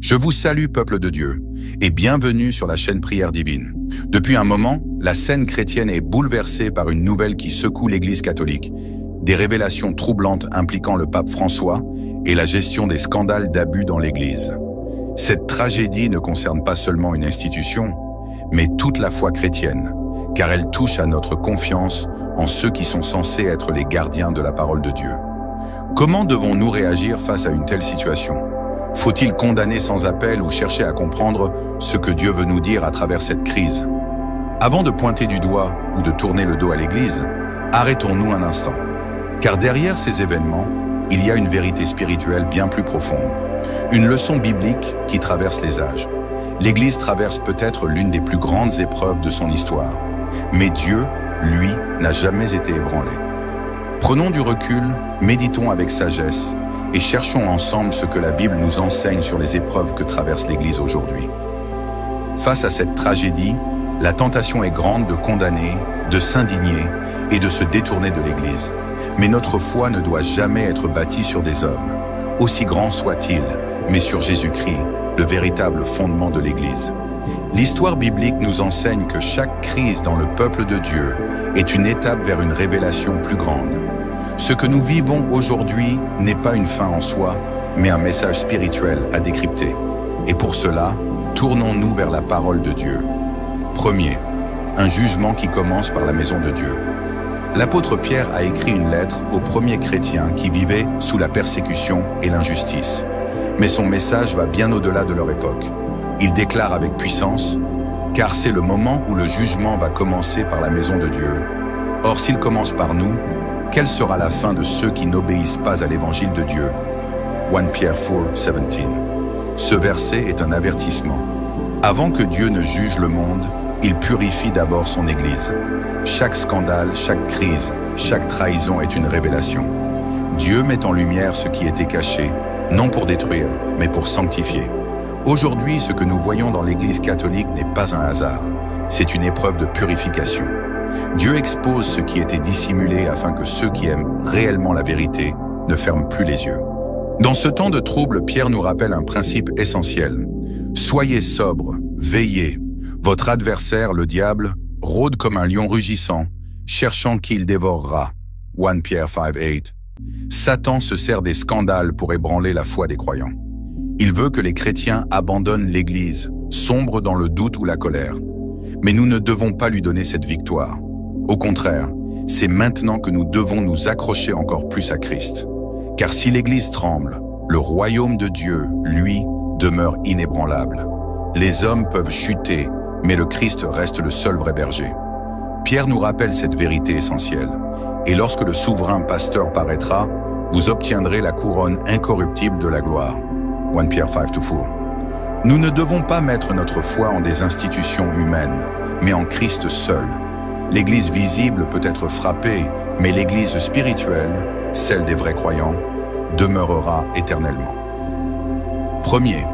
Je vous salue, peuple de Dieu, et bienvenue sur la chaîne Prière Divine. Depuis un moment, la scène chrétienne est bouleversée par une nouvelle qui secoue l'Église catholique. Des révélations troublantes impliquant le pape François et la gestion des scandales d'abus dans l'Église. Cette tragédie ne concerne pas seulement une institution, mais toute la foi chrétienne, car elle touche à notre confiance en ceux qui sont censés être les gardiens de la parole de Dieu. Comment devons-nous réagir face à une telle situation ? Faut-il condamner sans appel ou chercher à comprendre ce que Dieu veut nous dire à travers cette crise? Avant de pointer du doigt ou de tourner le dos à l'Église, arrêtons-nous un instant. Car derrière ces événements, il y a une vérité spirituelle bien plus profonde. Une leçon biblique qui traverse les âges. L'Église traverse peut-être l'une des plus grandes épreuves de son histoire. Mais Dieu, lui, n'a jamais été ébranlé. Prenons du recul, méditons avec sagesse et cherchons ensemble ce que la Bible nous enseigne sur les épreuves que traverse l'Église aujourd'hui. Face à cette tragédie, la tentation est grande de condamner, de s'indigner et de se détourner de l'Église. Mais notre foi ne doit jamais être bâtie sur des hommes, aussi grands soient-ils, mais sur Jésus-Christ, le véritable fondement de l'Église. L'histoire biblique nous enseigne que chaque crise dans le peuple de Dieu est une étape vers une révélation plus grande. Ce que nous vivons aujourd'hui n'est pas une fin en soi, mais un message spirituel à décrypter. Et pour cela, tournons-nous vers la parole de Dieu. Premier, un jugement qui commence par la maison de Dieu. L'apôtre Pierre a écrit une lettre aux premiers chrétiens qui vivaient sous la persécution et l'injustice. Mais son message va bien au-delà de leur époque. Il déclare avec puissance « Car c'est le moment où le jugement va commencer par la maison de Dieu. Or s'il commence par nous, quelle sera la fin de ceux qui n'obéissent pas à l'évangile de Dieu » 1 Pierre 4:17. Ce verset est un avertissement. Avant que Dieu ne juge le monde, il purifie d'abord son Église. Chaque scandale, chaque crise, chaque trahison est une révélation. Dieu met en lumière ce qui était caché, non pour détruire, mais pour sanctifier. Aujourd'hui, ce que nous voyons dans l'Église catholique n'est pas un hasard, c'est une épreuve de purification. Dieu expose ce qui était dissimulé afin que ceux qui aiment réellement la vérité ne ferment plus les yeux. Dans ce temps de trouble, Pierre nous rappelle un principe essentiel. Soyez sobres, veillez. Votre adversaire, le diable, rôde comme un lion rugissant, cherchant qui il dévorera. 1 Pierre 5:8. Satan se sert des scandales pour ébranler la foi des croyants. Il veut que les chrétiens abandonnent l'Église, sombrent dans le doute ou la colère. Mais nous ne devons pas lui donner cette victoire. Au contraire, c'est maintenant que nous devons nous accrocher encore plus à Christ. Car si l'Église tremble, le royaume de Dieu, lui, demeure inébranlable. Les hommes peuvent chuter, mais le Christ reste le seul vrai berger. Pierre nous rappelle cette vérité essentielle. Et lorsque le souverain pasteur paraîtra, vous obtiendrez la couronne incorruptible de la gloire. 1 Pierre 5:4. Nous ne devons pas mettre notre foi en des institutions humaines, mais en Christ seul. L'Église visible peut être frappée, mais l'Église spirituelle, celle des vrais croyants, demeurera éternellement. Premier,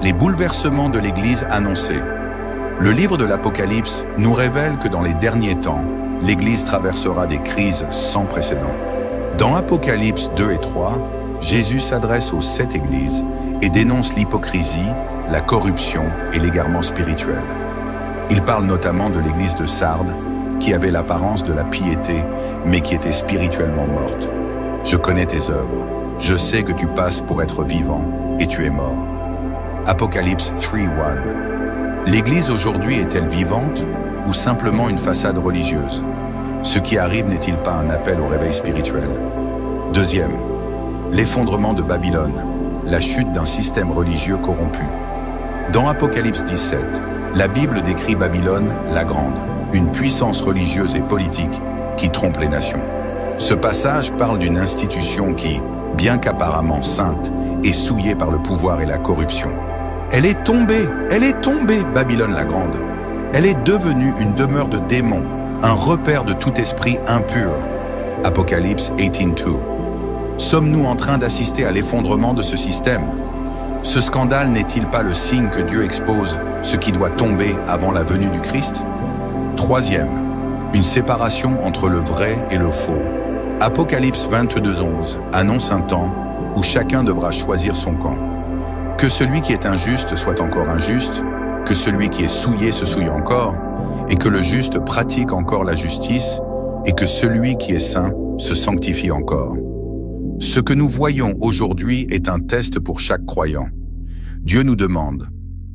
les bouleversements de l'Église annoncés. Le livre de l'Apocalypse nous révèle que dans les derniers temps, l'Église traversera des crises sans précédent. Dans Apocalypse 2 et 3, Jésus s'adresse aux 7 églises et dénonce l'hypocrisie, la corruption et l'égarement spirituel. Il parle notamment de l'église de Sardes, qui avait l'apparence de la piété, mais qui était spirituellement morte. Je connais tes œuvres. Je sais que tu passes pour être vivant et tu es mort. Apocalypse 3:1. L'Église aujourd'hui est-elle vivante ou simplement une façade religieuse? Ce qui arrive n'est-il pas un appel au réveil spirituel? Deuxième, l'effondrement de Babylone, la chute d'un système religieux corrompu. Dans Apocalypse 17, la Bible décrit Babylone, la Grande, une puissance religieuse et politique qui trompe les nations. Ce passage parle d'une institution qui, bien qu'apparemment sainte, est souillée par le pouvoir et la corruption. Elle est tombée, Babylone la Grande. Elle est devenue une demeure de démons, un repère de tout esprit impur. Apocalypse 18:2. Sommes-nous en train d'assister à l'effondrement de ce système? Ce scandale n'est-il pas le signe que Dieu expose ce qui doit tomber avant la venue du Christ? Troisième, une séparation entre le vrai et le faux. Apocalypse 22:11 annonce un temps où chacun devra choisir son camp. Que celui qui est injuste soit encore injuste, que celui qui est souillé se souille encore, et que le juste pratique encore la justice, et que celui qui est saint se sanctifie encore. Ce que nous voyons aujourd'hui est un test pour chaque croyant. Dieu nous demande,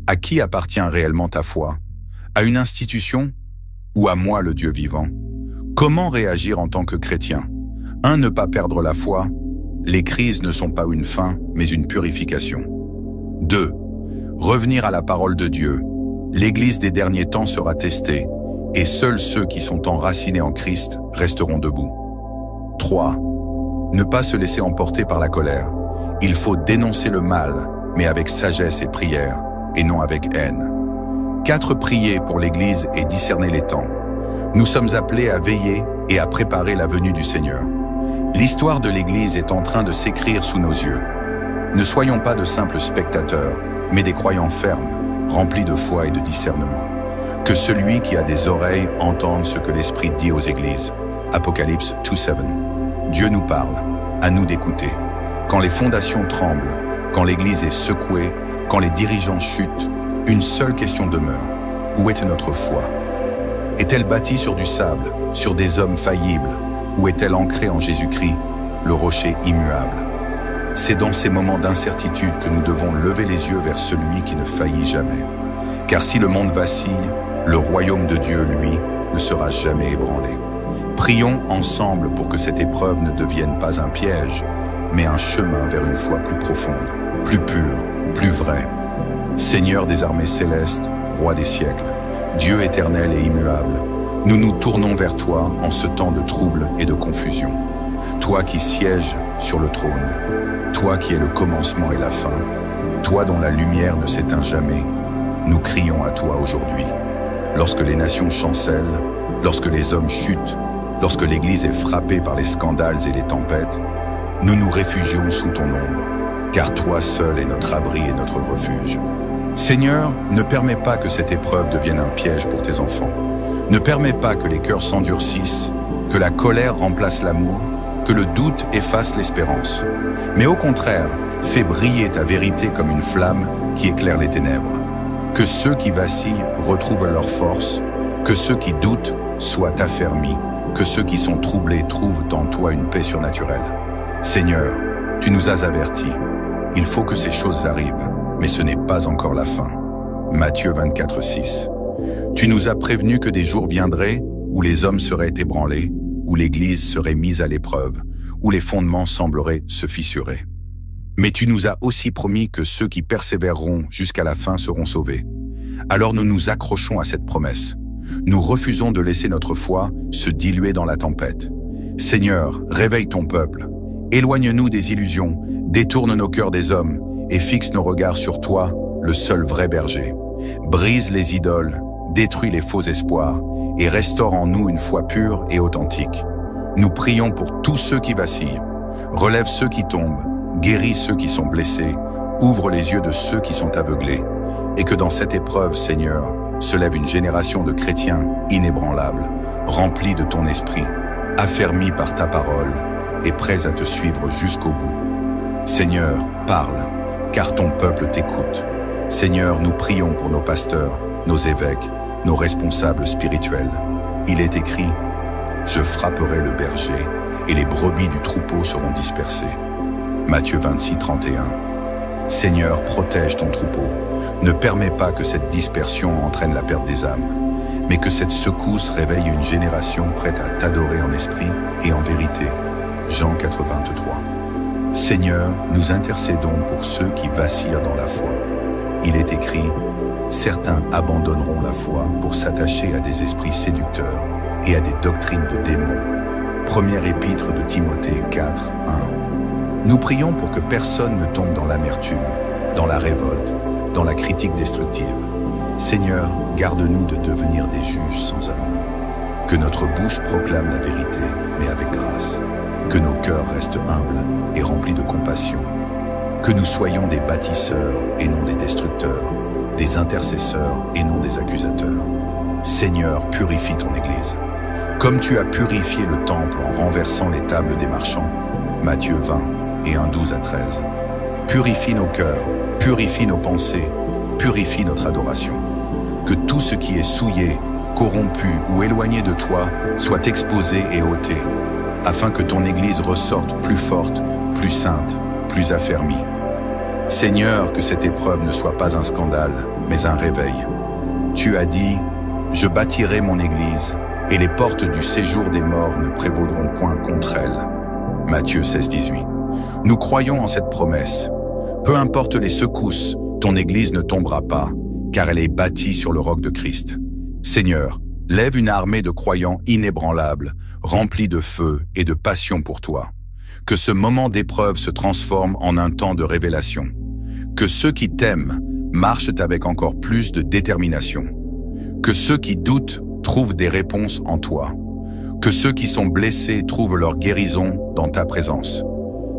à qui appartient réellement ta foi? À une institution ou à moi le Dieu vivant? Comment réagir en tant que chrétien? 1. Ne pas perdre la foi. Les crises ne sont pas une fin, mais une purification. 2. Revenir à la parole de Dieu. L'Église des derniers temps sera testée, et seuls ceux qui sont enracinés en Christ resteront debout. 3. Ne pas se laisser emporter par la colère. Il faut dénoncer le mal, mais avec sagesse et prière, et non avec haine. 4. Prier pour l'Église et discerner les temps. Nous sommes appelés à veiller et à préparer la venue du Seigneur. L'histoire de l'Église est en train de s'écrire sous nos yeux. Ne soyons pas de simples spectateurs, mais des croyants fermes, remplis de foi et de discernement. Que celui qui a des oreilles entende ce que l'Esprit dit aux Églises. Apocalypse 2:7. Dieu nous parle, à nous d'écouter. Quand les fondations tremblent, quand l'Église est secouée, quand les dirigeants chutent, une seule question demeure. Où est notre foi? Est-elle bâtie sur du sable, sur des hommes faillibles, ou est-elle ancrée en Jésus-Christ, le rocher immuable? C'est dans ces moments d'incertitude que nous devons lever les yeux vers celui qui ne faillit jamais. Car si le monde vacille, le royaume de Dieu, lui, ne sera jamais ébranlé. Prions ensemble pour que cette épreuve ne devienne pas un piège, mais un chemin vers une foi plus profonde, plus pure, plus vraie. Seigneur des armées célestes, roi des siècles, Dieu éternel et immuable, nous nous tournons vers toi en ce temps de trouble et de confusion. Toi qui sièges sur le trône, toi qui es le commencement et la fin, toi dont la lumière ne s'éteint jamais, nous crions à toi aujourd'hui. Lorsque les nations chancellent, lorsque les hommes chutent, lorsque l'Église est frappée par les scandales et les tempêtes, nous nous réfugions sous ton ombre, car toi seul est notre abri et notre refuge. Seigneur, ne permets pas que cette épreuve devienne un piège pour tes enfants. Ne permets pas que les cœurs s'endurcissent, que la colère remplace l'amour, que le doute efface l'espérance. Mais au contraire, fais briller ta vérité comme une flamme qui éclaire les ténèbres. Que ceux qui vacillent retrouvent leur force, que ceux qui doutent soient affermis, que ceux qui sont troublés trouvent en toi une paix surnaturelle. Seigneur, tu nous as avertis. Il faut que ces choses arrivent, mais ce n'est pas encore la fin. Matthieu 24:6. Tu nous as prévenu que des jours viendraient où les hommes seraient ébranlés, où l'Église serait mise à l'épreuve, où les fondements sembleraient se fissurer. Mais tu nous as aussi promis que ceux qui persévéreront jusqu'à la fin seront sauvés. Alors nous nous accrochons à cette promesse. Nous refusons de laisser notre foi se diluer dans la tempête. Seigneur, réveille ton peuple. Éloigne-nous des illusions, détourne nos cœurs des hommes et fixe nos regards sur toi, le seul vrai berger. Brise les idoles, détruis les faux espoirs et restaure en nous une foi pure et authentique. Nous prions pour tous ceux qui vacillent. Relève ceux qui tombent, guéris ceux qui sont blessés, ouvre les yeux de ceux qui sont aveuglés, et que dans cette épreuve, Seigneur, se lève une génération de chrétiens inébranlables, remplis de ton esprit, affermis par ta parole et prêts à te suivre jusqu'au bout. Seigneur, parle, car ton peuple t'écoute. Seigneur, nous prions pour nos pasteurs, nos évêques, nos responsables spirituels. Il est écrit, « Je frapperai le berger, et les brebis du troupeau seront dispersées. » Matthieu 26:31. Seigneur, protège ton troupeau. Ne permets pas que cette dispersion entraîne la perte des âmes, mais que cette secousse réveille une génération prête à t'adorer en esprit et en vérité. Jean 4:23. Seigneur, nous intercédons pour ceux qui vacillent dans la foi. Il est écrit, « Certains abandonneront la foi pour s'attacher à des esprits séducteurs et à des doctrines de démons. » Première épître de Timothée 4:1. Nous prions pour que personne ne tombe dans l'amertume, dans la révolte, dans la critique destructive. Seigneur, garde-nous de devenir des juges sans amour. Que notre bouche proclame la vérité, mais avec grâce. Que nos cœurs restent humbles et remplis de compassion. Que nous soyons des bâtisseurs et non des destructeurs, des intercesseurs et non des accusateurs. Seigneur, purifie ton Église. Comme tu as purifié le temple en renversant les tables des marchands. Matthieu 20 et 1:12 à 13. Purifie nos cœurs, purifie nos pensées, purifie notre adoration. Que tout ce qui est souillé, corrompu ou éloigné de toi soit exposé et ôté, afin que ton Église ressorte plus forte, plus sainte, plus affermie. Seigneur, que cette épreuve ne soit pas un scandale, mais un réveil. Tu as dit, « Je bâtirai mon Église, et les portes du séjour des morts ne prévaudront point contre elle. » Matthieu 16, 18. Nous croyons en cette promesse. Peu importe les secousses, ton Église ne tombera pas, car elle est bâtie sur le roc de Christ. Seigneur, lève une armée de croyants inébranlables, remplis de feu et de passion pour toi. Que ce moment d'épreuve se transforme en un temps de révélation. Que ceux qui t'aiment marchent avec encore plus de détermination. Que ceux qui doutent trouvent des réponses en toi. Que ceux qui sont blessés trouvent leur guérison dans ta présence.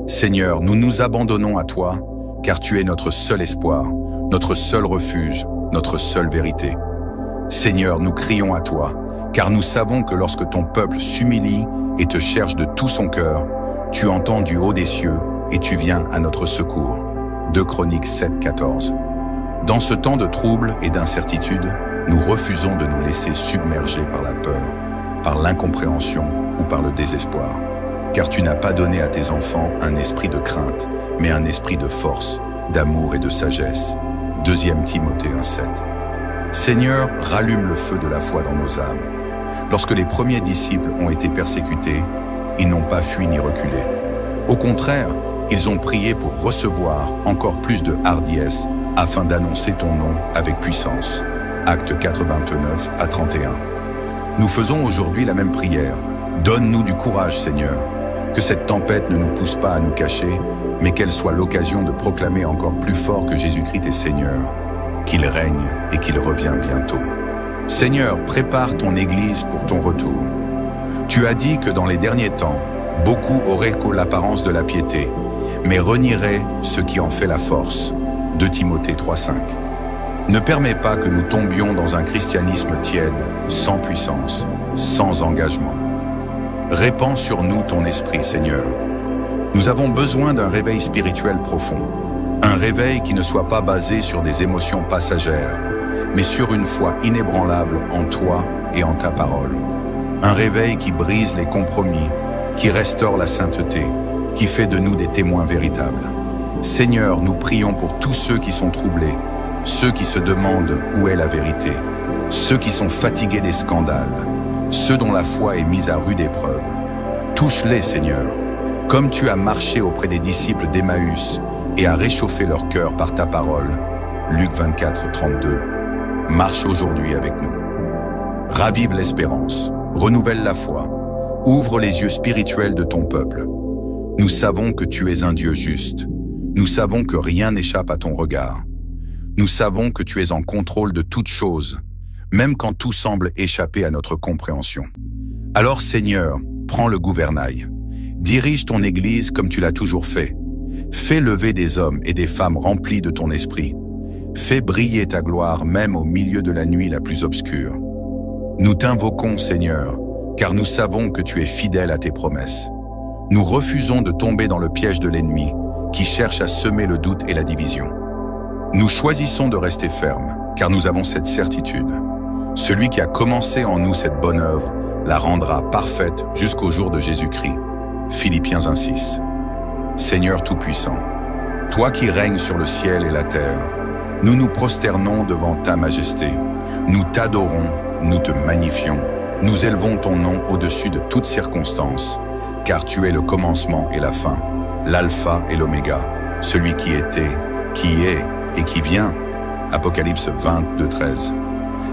Seigneur, nous nous abandonnons à toi, car tu es notre seul espoir, notre seul refuge, notre seule vérité. Seigneur, nous crions à toi, car nous savons que lorsque ton peuple s'humilie et te cherche de tout son cœur, tu entends du haut des cieux et tu viens à notre secours. 2 Chroniques 7, 14. Dans ce temps de trouble et d'incertitude, nous refusons de nous laisser submerger par la peur, par l'incompréhension ou par le désespoir. Car tu n'as pas donné à tes enfants un esprit de crainte, mais un esprit de force, d'amour et de sagesse. 2 Timothée 1, 7. Seigneur, rallume le feu de la foi dans nos âmes. Lorsque les premiers disciples ont été persécutés, ils n'ont pas fui ni reculé. Au contraire, ils ont prié pour recevoir encore plus de hardiesse afin d'annoncer ton nom avec puissance. Actes 4, 29 à 31. Nous faisons aujourd'hui la même prière. Donne-nous du courage, Seigneur. Que cette tempête ne nous pousse pas à nous cacher, mais qu'elle soit l'occasion de proclamer encore plus fort que Jésus-Christ est Seigneur, qu'il règne et qu'il revient bientôt. Seigneur, prépare ton Église pour ton retour. Tu as dit que dans les derniers temps, beaucoup auraient l'apparence de la piété, mais renieraient ce qui en fait la force. 2 Timothée 3, 5. Ne permets pas que nous tombions dans un christianisme tiède, sans puissance, sans engagement. Répands sur nous ton esprit, Seigneur. Nous avons besoin d'un réveil spirituel profond. Un réveil qui ne soit pas basé sur des émotions passagères, mais sur une foi inébranlable en toi et en ta parole. Un réveil qui brise les compromis, qui restaure la sainteté, qui fait de nous des témoins véritables. Seigneur, nous prions pour tous ceux qui sont troublés, ceux qui se demandent où est la vérité, ceux qui sont fatigués des scandales, ceux dont la foi est mise à rude épreuve. Touche-les, Seigneur, comme tu as marché auprès des disciples d'Emmaüs et as réchauffé leur cœur par ta parole. Luc 24, 32. Marche aujourd'hui avec nous. Ravive l'espérance, renouvelle la foi, ouvre les yeux spirituels de ton peuple. Nous savons que tu es un Dieu juste. Nous savons que rien n'échappe à ton regard. Nous savons que tu es en contrôle de toutes choses, même quand tout semble échapper à notre compréhension. Alors Seigneur, prends le gouvernail. Dirige ton Église comme tu l'as toujours fait. Fais lever des hommes et des femmes remplis de ton esprit. Fais briller ta gloire même au milieu de la nuit la plus obscure. Nous t'invoquons, Seigneur, car nous savons que tu es fidèle à tes promesses. Nous refusons de tomber dans le piège de l'ennemi qui cherche à semer le doute et la division. Nous choisissons de rester fermes, car nous avons cette certitude. Celui qui a commencé en nous cette bonne œuvre la rendra parfaite jusqu'au jour de Jésus-Christ. Philippiens 1,6. Seigneur Tout-Puissant, toi qui règnes sur le ciel et la terre, nous nous prosternons devant ta majesté. Nous t'adorons, nous te magnifions, nous élevons ton nom au-dessus de toutes circonstances, car tu es le commencement et la fin, l'alpha et l'oméga, celui qui était, qui est et qui vient. Apocalypse 22, 13.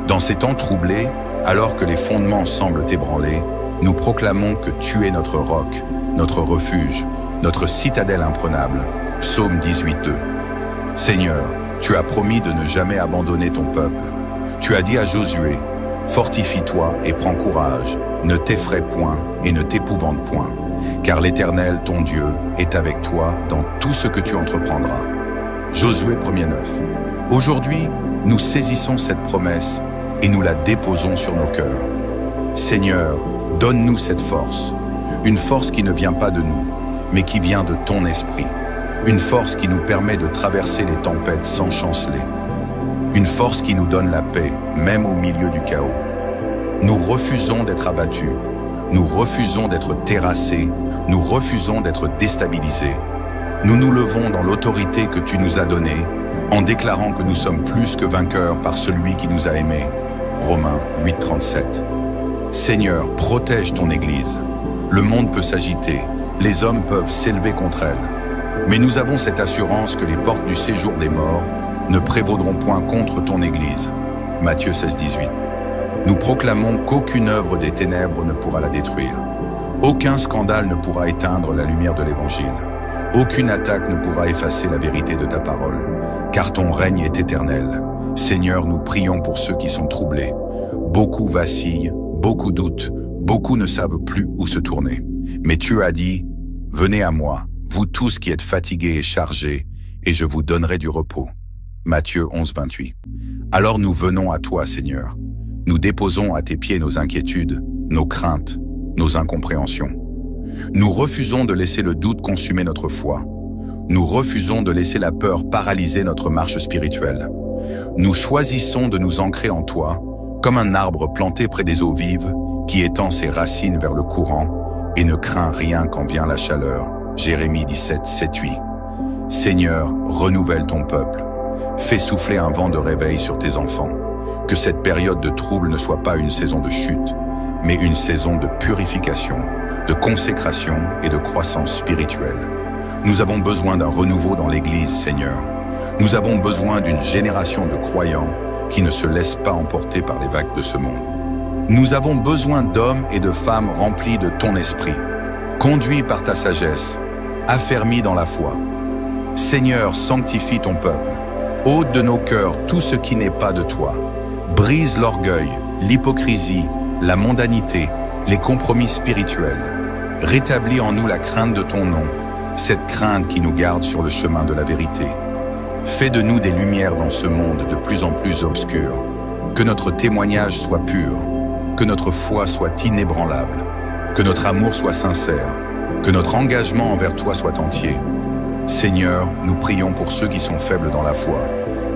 Dans ces temps troublés, alors que les fondements semblent ébranlés, nous proclamons que tu es notre roc, notre refuge, notre citadelle imprenable. Psaume 18, 2. Seigneur, tu as promis de ne jamais abandonner ton peuple. Tu as dit à Josué, fortifie-toi et prends courage, ne t'effraie point et ne t'épouvante point, car l'Éternel, ton Dieu, est avec toi dans tout ce que tu entreprendras. Josué 1er 9. Aujourd'hui, nous saisissons cette promesse et nous la déposons sur nos cœurs. Seigneur, donne-nous cette force, une force qui ne vient pas de nous, mais qui vient de ton esprit, Une force qui nous permet de traverser les tempêtes sans chanceler. Une force qui nous donne la paix, même au milieu du chaos. Nous refusons d'être abattus. Nous refusons d'être terrassés. Nous refusons d'être déstabilisés. Nous nous levons dans l'autorité que tu nous as donnée, en déclarant que nous sommes plus que vainqueurs par celui qui nous a aimés. Romains 8:37. Seigneur, protège ton Église. Le monde peut s'agiter, les hommes peuvent s'élever contre elle. Mais nous avons cette assurance que les portes du séjour des morts ne prévaudront point contre ton Église. Matthieu 16:18. Nous proclamons qu'aucune œuvre des ténèbres ne pourra la détruire. Aucun scandale ne pourra éteindre la lumière de l'Évangile. Aucune attaque ne pourra effacer la vérité de ta parole, car ton règne est éternel. Seigneur, nous prions pour ceux qui sont troublés. Beaucoup vacillent, beaucoup doutent, beaucoup ne savent plus où se tourner. Mais tu as dit, « Venez à moi, vous tous qui êtes fatigués et chargés, et je vous donnerai du repos. » Matthieu 11:28. Alors nous venons à toi, Seigneur. Nous déposons à tes pieds nos inquiétudes, nos craintes, nos incompréhensions. Nous refusons de laisser le doute consumer notre foi. Nous refusons de laisser la peur paralyser notre marche spirituelle. Nous choisissons de nous ancrer en toi, comme un arbre planté près des eaux vives, qui étend ses racines vers le courant et ne craint rien quand vient la chaleur. Jérémie 17:7-8. Seigneur, renouvelle ton peuple. Fais souffler un vent de réveil sur tes enfants. Que cette période de trouble ne soit pas une saison de chute, mais une saison de purification, de consécration et de croissance spirituelle. Nous avons besoin d'un renouveau dans l'Église, Seigneur. Nous avons besoin d'une génération de croyants qui ne se laissent pas emporter par les vagues de ce monde. Nous avons besoin d'hommes et de femmes remplis de ton esprit, conduits par ta sagesse, affermis dans la foi. Seigneur, sanctifie ton peuple. Ôte de nos cœurs tout ce qui n'est pas de toi. Brise l'orgueil, l'hypocrisie, la mondanité, les compromis spirituels. Rétablis en nous la crainte de ton nom, cette crainte qui nous garde sur le chemin de la vérité. Fais de nous des lumières dans ce monde de plus en plus obscur. Que notre témoignage soit pur, que notre foi soit inébranlable, que notre amour soit sincère, que notre engagement envers toi soit entier. Seigneur, nous prions pour ceux qui sont faibles dans la foi,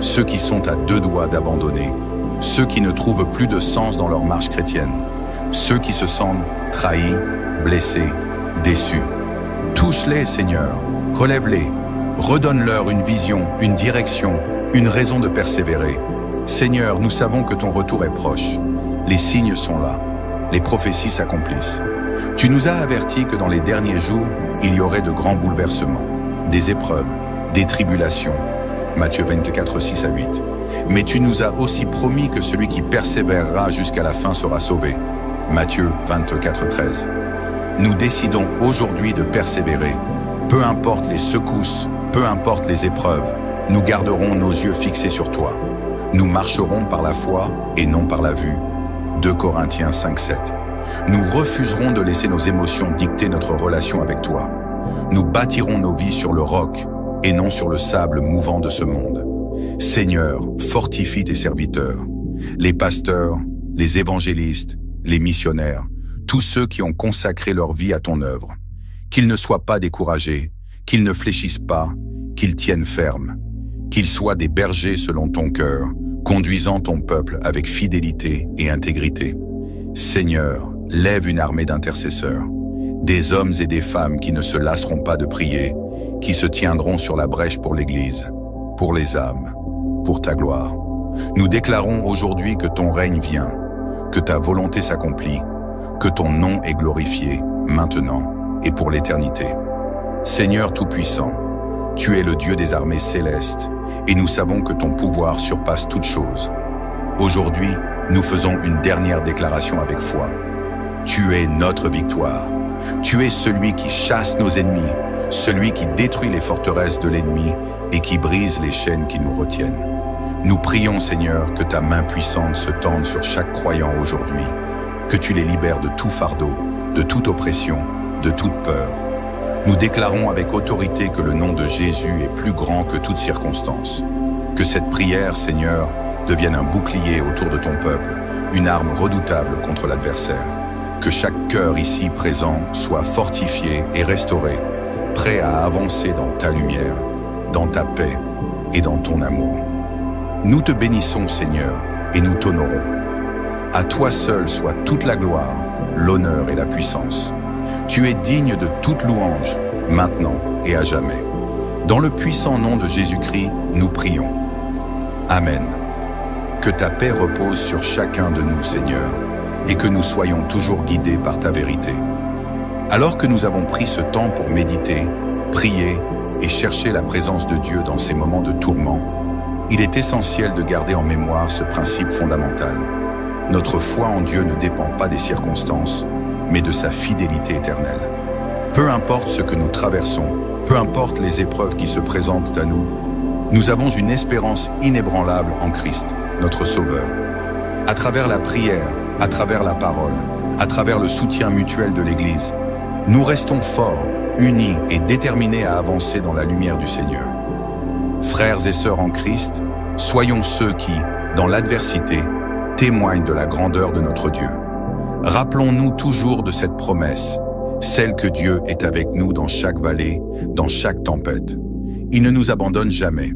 ceux qui sont à deux doigts d'abandonner, ceux qui ne trouvent plus de sens dans leur marche chrétienne, ceux qui se sentent trahis, blessés, déçus. Touche-les, Seigneur, relève-les, redonne-leur une vision, une direction, une raison de persévérer. Seigneur, nous savons que ton retour est proche. Les signes sont là, les prophéties s'accomplissent. Tu nous as avertis que dans les derniers jours, il y aurait de grands bouleversements, des épreuves, des tribulations. Matthieu 24:6-8. Mais tu nous as aussi promis que celui qui persévérera jusqu'à la fin sera sauvé. Matthieu 24:13. Nous décidons aujourd'hui de persévérer. Peu importe les secousses, peu importe les épreuves, nous garderons nos yeux fixés sur toi. Nous marcherons par la foi et non par la vue. 2 Corinthiens 5:7. Nous refuserons de laisser nos émotions dicter notre relation avec toi. Nous bâtirons nos vies sur le roc et non sur le sable mouvant de ce monde. Seigneur, fortifie tes serviteurs, les pasteurs, les évangélistes, les missionnaires, tous ceux qui ont consacré leur vie à ton œuvre. Qu'ils ne soient pas découragés, qu'ils ne fléchissent pas, qu'ils tiennent ferme, qu'ils soient des bergers selon ton cœur, conduisant ton peuple avec fidélité et intégrité. Seigneur, lève une armée d'intercesseurs, des hommes et des femmes qui ne se lasseront pas de prier, qui se tiendront sur la brèche pour l'Église, pour les âmes, pour ta gloire. Nous déclarons aujourd'hui que ton règne vient, que ta volonté s'accomplit, que ton nom est glorifié, maintenant et pour l'éternité. Seigneur Tout-Puissant, tu es le Dieu des armées célestes, et nous savons que ton pouvoir surpasse toute chose. Aujourd'hui, nous faisons une dernière déclaration avec foi. Tu es notre victoire. Tu es celui qui chasse nos ennemis, celui qui détruit les forteresses de l'ennemi et qui brise les chaînes qui nous retiennent. Nous prions, Seigneur, que ta main puissante se tende sur chaque croyant aujourd'hui, que tu les libères de tout fardeau, de toute oppression, de toute peur. Nous déclarons avec autorité que le nom de Jésus est plus grand que toute circonstance. Que cette prière, Seigneur, devienne un bouclier autour de ton peuple, une arme redoutable contre l'adversaire. Que chaque cœur ici présent soit fortifié et restauré, prêts à avancer dans ta lumière, dans ta paix et dans ton amour. Nous te bénissons, Seigneur, et nous t'honorons. À toi seul soit toute la gloire, l'honneur et la puissance. Tu es digne de toute louange, maintenant et à jamais. Dans le puissant nom de Jésus-Christ, nous prions. Amen. Que ta paix repose sur chacun de nous, Seigneur, et que nous soyons toujours guidés par ta vérité. Alors que nous avons pris ce temps pour méditer, prier et chercher la présence de Dieu dans ces moments de tourment, il est essentiel de garder en mémoire ce principe fondamental. Notre foi en Dieu ne dépend pas des circonstances, mais de sa fidélité éternelle. Peu importe ce que nous traversons, peu importe les épreuves qui se présentent à nous, nous avons une espérance inébranlable en Christ, notre Sauveur. À travers la prière, à travers la parole, à travers le soutien mutuel de l'Église, nous restons forts, unis et déterminés à avancer dans la lumière du Seigneur. Frères et sœurs en Christ, soyons ceux qui, dans l'adversité, témoignent de la grandeur de notre Dieu. Rappelons-nous toujours de cette promesse, celle que Dieu est avec nous dans chaque vallée, dans chaque tempête. Il ne nous abandonne jamais.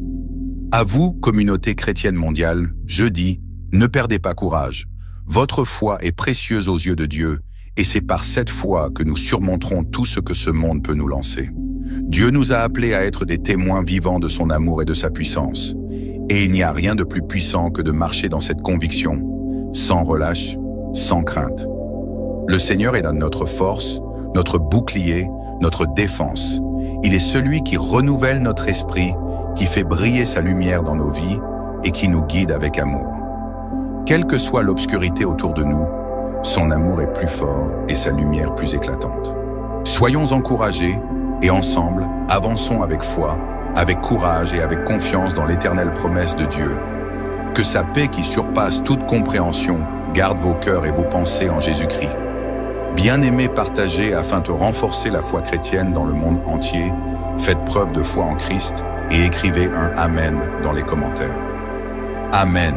À vous, communauté chrétienne mondiale, je dis, ne perdez pas courage. Votre foi est précieuse aux yeux de Dieu, et c'est par cette foi que nous surmonterons tout ce que ce monde peut nous lancer. Dieu nous a appelés à être des témoins vivants de son amour et de sa puissance. Et il n'y a rien de plus puissant que de marcher dans cette conviction, sans relâche, sans crainte. Le Seigneur est notre force, notre bouclier, notre défense. Il est celui qui renouvelle notre esprit, qui fait briller sa lumière dans nos vies et qui nous guide avec amour. Quelle que soit l'obscurité autour de nous, son amour est plus fort et sa lumière plus éclatante. Soyons encouragés et ensemble, avançons avec foi, avec courage et avec confiance dans l'éternelle promesse de Dieu. Que sa paix qui surpasse toute compréhension garde vos cœurs et vos pensées en Jésus-Christ. Bien-aimés, partagez afin de renforcer la foi chrétienne dans le monde entier. Faites preuve de foi en Christ et écrivez un Amen dans les commentaires. Amen.